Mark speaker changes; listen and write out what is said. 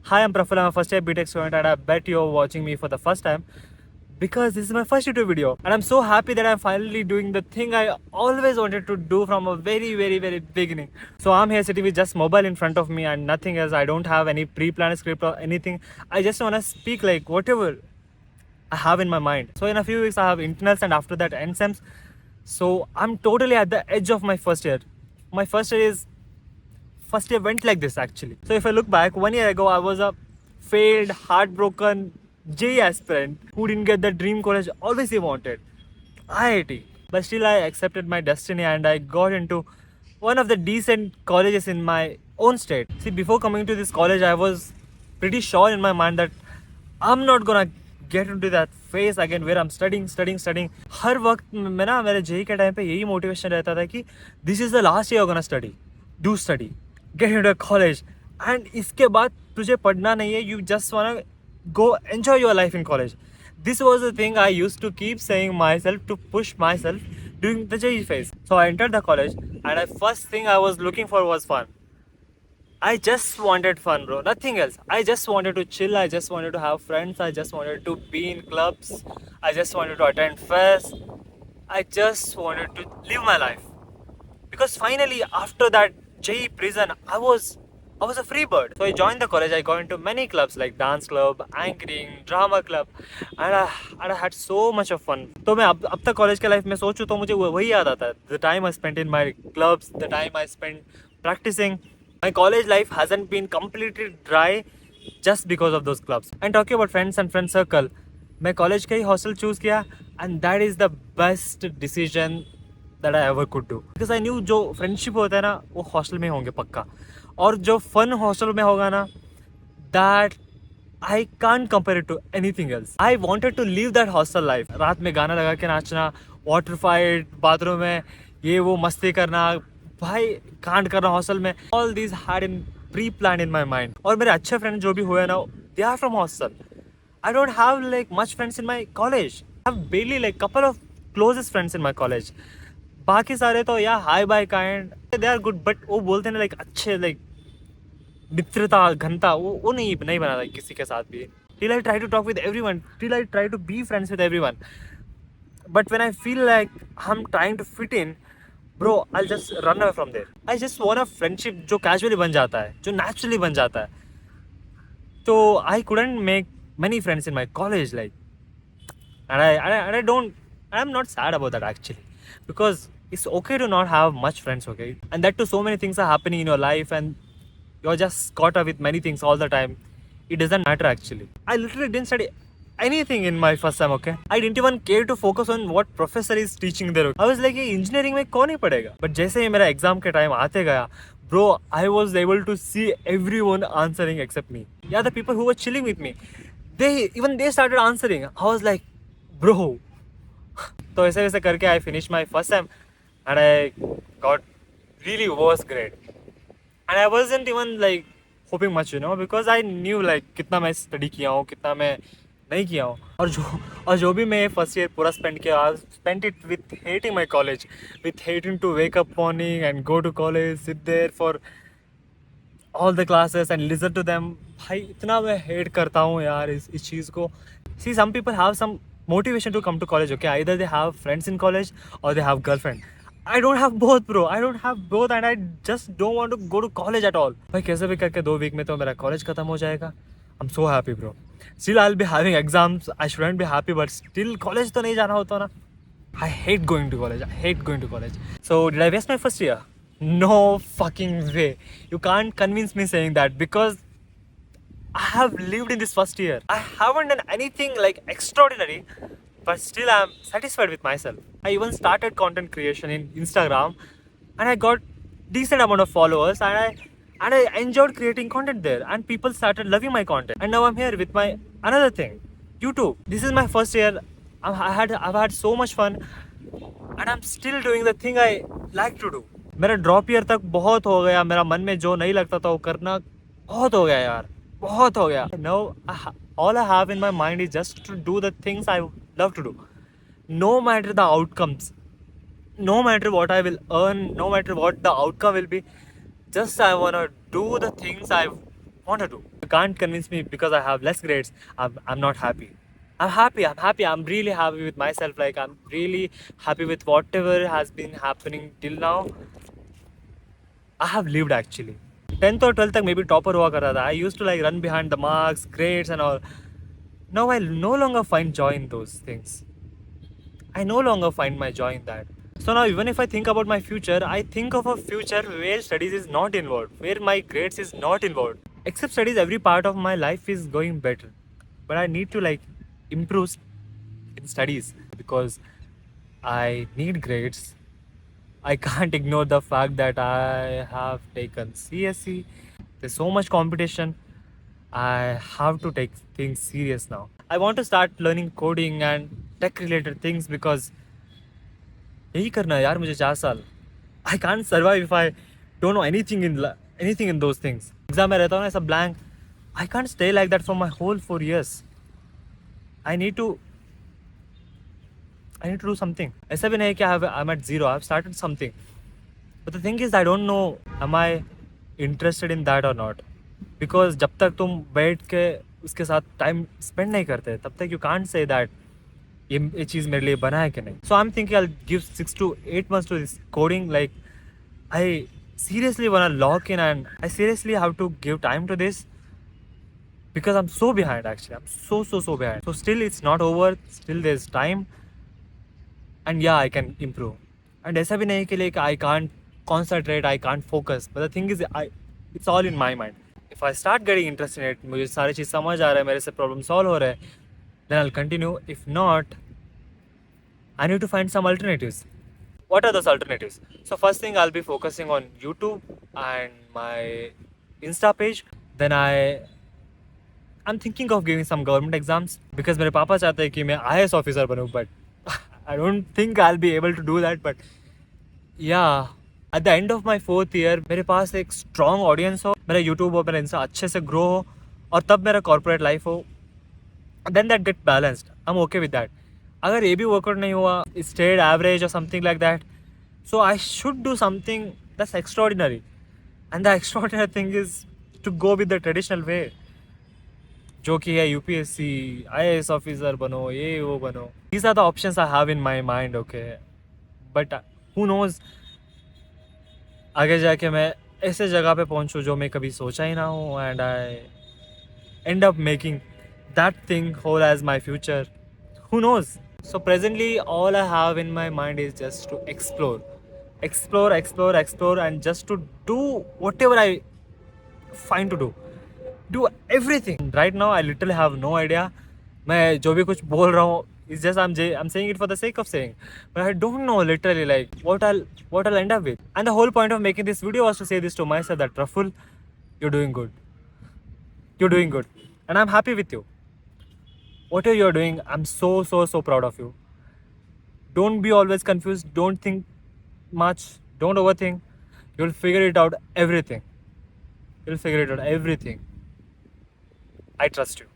Speaker 1: Hi, I'm Praful. I'm a first year BTech student, and I bet you're watching me for the first time because this is my first YouTube video. And I'm so happy that I'm finally doing the thing I always wanted to do from a very beginning. So I'm here sitting with just mobile in front of me and nothing else. I don't have any pre-planned script or anything. I just want to speak like whatever I have in my mind. So in a few weeks I have internals and after that NSEMs. So I'm totally at the edge of my first year. My first year went like this actually. So if I look back, 1 year ago I was a failed, heartbroken JEE aspirant who didn't get the dream college always he wanted, IIT. But still I accepted my destiny and I got into one of the decent colleges in my own state. See, before coming to this college I was pretty sure in my mind that I'm not gonna get into that phase again where I'm studying. हर वक्त मैं ना मेरे JEE के time पे यही motivation रहता था कि this is the last year gonna study, do study, get into college and इसके बाद तुझे पढ़ना नहीं है, you just want go enjoy your life in college. This was the thing I used to keep saying myself to push myself during the JEE phase. So I entered the college and the first thing I was looking for was fun. I just wanted fun, bro. Nothing else. I just wanted to chill. I just wanted to have friends. I just wanted to be in clubs. I just wanted to attend fests. I just wanted to live my life. Because finally, after that JEE prison, I was a free bird. So I joined the college. I got into many clubs like dance club, anchoring, drama club, and I had so much of fun. तो मैं अब तक college के life में सोचूं तो मुझे वही याद आता है. The time I spent in my clubs, the time I spent practicing. My college life hasn't been completely dry just because of those clubs. And talking about friends and friend circle, मैं college का ही hostel choose किया and that is the best decision that I ever could do. Because I knew जो friendship होता है ना वो hostel में होंगे पक्का, और जो फन हॉस्टल में होगा ना that I can't compare it to anything else. I wanted to live that hostel life. रात में गाना लगा के नाचना, वाटर फाइट, बाथरूम में ये वो मस्ती करना, भाई कांड करना हॉस्टल में. All these had in pre-planned in my mind. और मेरे अच्छे फ्रेंड जो भी हुए ना, they are from hostel. I don't have like much friends in my college. I have barely like couple of closest friends in my college. बाकी सारे तो या hi bye kind, they are good, but वो बोलते हैं like अच्छे like मित्रता घनता वो नहीं बना था किसी के साथ भी. Till I try to talk with everyone, till I try to be friends with everyone, but when I feel like I'm trying to fit in, bro, I'll just run away from there. I just want a friendship जो casually बन जाता है, जो naturally बन जाता है. So I couldn't make many friends in my college, like, and I don't, I'm not sad about that actually, because it's okay to not have much friends, okay, and that too so many things are happening in your life and you're just caught up with many things all the time. It doesn't matter actually. I literally didn't study anything in my first time, okay. I didn't even care to focus on what professor is teaching there. I was like, ये engineering में कौन ही पढ़ेगा. But जैसे ही मेरा exam के time आते गया, bro, I was able to see everyone answering except me. Yeah, the people who were chilling with me, they started answering. I was like, bro. तो ऐसे वैसे करके I finished my first time and I got really worst grade. And I wasn't even like hoping much, because I knew like कितना मैं study किया हूँ, कितना मैं नहीं किया हूँ, और जो भी मैं फर्स्ट ईयर पूरा स्पेंड किया, spent it with hating my college, with hating to wake up morning and go to college, sit there for all the classes and listen to them. भाई इतना मैं hate करता हूँ यार इस चीज़ को. See, some people have some motivation to come to college, okay. Either they have friends in college or they have girlfriend. I don't have both, bro. I don't have both and I just don't want to go to college at all. भाई कैसे भी करके 2 week में तो मेरा college खत्म हो जाएगा. I'm so happy, bro. Still I'll be having exams. I shouldn't be happy, but still college तो नहीं जाना होता ना. I hate going to college. I hate going to college. So did I waste my first year? No fucking way. You can't convince me saying that, because I have lived in this first year. I haven't done anything like extraordinary, but still I'm satisfied with myself. I even started content creation in Instagram and I got decent amount of followers and I enjoyed creating content there and people started loving my content. And now I'm here with my another thing, YouTube. This is my first year. I've had so much fun and I'm still doing the thing I like to do. मेरा drop year तक बहुत हो गया. मेरा मन में जो नहीं लगता था वो करना बहुत हो गया यार, बहुत हो गया. Now all I have in my mind is just to do the things I love to do, no matter the outcomes, no matter what I will earn, no matter what the outcome will be. Just I want to do the things I want to do. You can't convince me because I have less grades. I'm not happy. I'm happy. I'm happy. I'm really happy with myself. Like I'm really happy with whatever has been happening till now. I have lived actually. 10th or 12th तक maybe topper हुआ करता था. I used to like run behind the marks, grades and all. Now I no longer find joy in those things. I no longer find my joy in that. So now even if I think about my future, I think of a future where studies is not involved, where my grades is not involved. Except studies, every part of my life is going better. But I need to like improve in studies because I need grades. I can't ignore the fact that I have taken CSE. There's so much competition. I have to take things serious now. I want to start learning coding and tech related things because यही करना है यार मुझे 4 साल. I can't survive if I don't know anything in those things. Exam में रहता हूँ ना ऐसा blank. I can't stay like that for my whole 4 years. I need to do something. ऐसा भी नहीं कि I'm at zero. I've started something. But the thing is, I don't know, am I interested in that or not? Because जब तक तुम बैठ के उसके साथ टाइम स्पेंड नहीं करते तब तक यू कांट से दैट ये चीज़ मेरे लिए बना है कि नहीं. So I am thinking I give 6 to 8 months to this coding. Like I seriously want to lock in and I seriously have to give time to this because I'm so behind actually. I'm so behind. So still it's not over. Still there's time. And yeah, I can improve. And ऐसा भी नहीं कि like I can't concentrate, I can't focus. But the thing is, it's all in my mind. If I start getting interested in it, मुझे सारी चीज़ समझ आ रहा है, मेरे से problem solve हो रहा है, then I'll continue. If not, I need to find some alternatives. What are those alternatives? So first thing, I'll be focusing on YouTube and my Insta page. Then I'm thinking of giving some government exams because मेरे पापा चाहते हैं कि मैं IAS officer बनूँ, but I don't think I'll be able to do that. But yeah, at the end of my 4th year, मेरे पास एक strong audience हो, मेरा YouTube और मेरा Insta अच्छे से grow हो और तब मेरा corporate life हो, then that get balanced. I'm okay with that. अगर ये भी workout नहीं हुआ, it stayed average or something like that, so I should do something that's extraordinary. And the extraordinary thing is to go with the traditional way. जो कि है UPSC, IAS officer बनो, ये वो बनो. These are the options I have in my mind, okay. But who knows, आगे जाके मैं ऐसे जगह पे पहुंचूं जो मैं कभी सोचा ही ना हो, and I end up making that thing whole as my future. Who knows? So presently all I have in my mind is just to explore, and just to do whatever I find to do. Do everything. Right now I literally have no idea. मैं जो भी कुछ बोल रहा हूँ, it's just I'm saying it for the sake of saying, but I don't know literally like what I'll end up with. And the whole point of making this video was to say this to myself that Praful, you're doing good, and I'm happy with you. Whatever you're doing, I'm so proud of you. Don't be always confused. Don't think much. Don't overthink. You'll figure it out everything. I trust you.